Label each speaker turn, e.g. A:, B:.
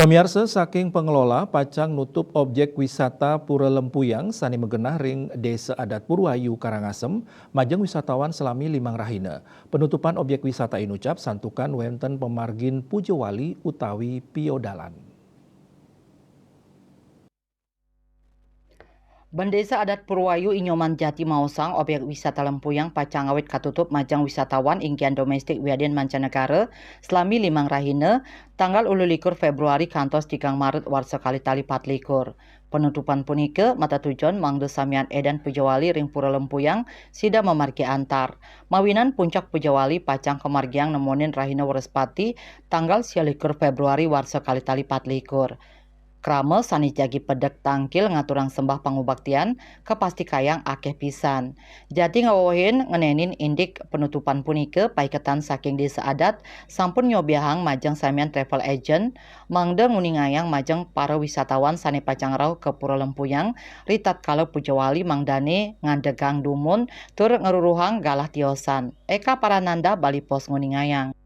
A: Pemirsa saking pengelola pacang nutup objek wisata Pura Lempuyang sani megenah ring Desa Adat Purwayu Karangasem majeng wisatawan selami limang rahina. Penutupan objek wisata inucap santukan wenten pemargin Pujowali utawi Piodalan.
B: Bandesa Adat Purwayu Inyoman Jati Mausang objek wisata Lempuyang pacangawit katutup majang wisatawan ingkian domestik wiadin mancanegara selami limang rahina tanggal 21 Februari kantos 3 Maret warsa kali tali 4 Penutupan punika mata tujuan mangde samian edan Pujawali ring Pura Lempuyang sida memargi antar. Mawinan puncak Pujawali pacang kemargiang nemonin rahina Warespati tanggal 21 Februari warsa kali tali 4. Krame sani jagi pedek tangkil ngaturang sembah pangubaktian kepasti kayang akeh pisan. Jadi ngawohin ngenenin indik penutupan punike paiketan saking desa adat sampun nyobiahang majeng samian travel agent mangde nguningayang majeng para wisatawan sani pacangrau ke Pura Lempuyang ritat kalau Pujawali mangdane ngandegang dumun tur ngeruruhang galah tiosan. Eka Parananda Bali Pos nguningayang.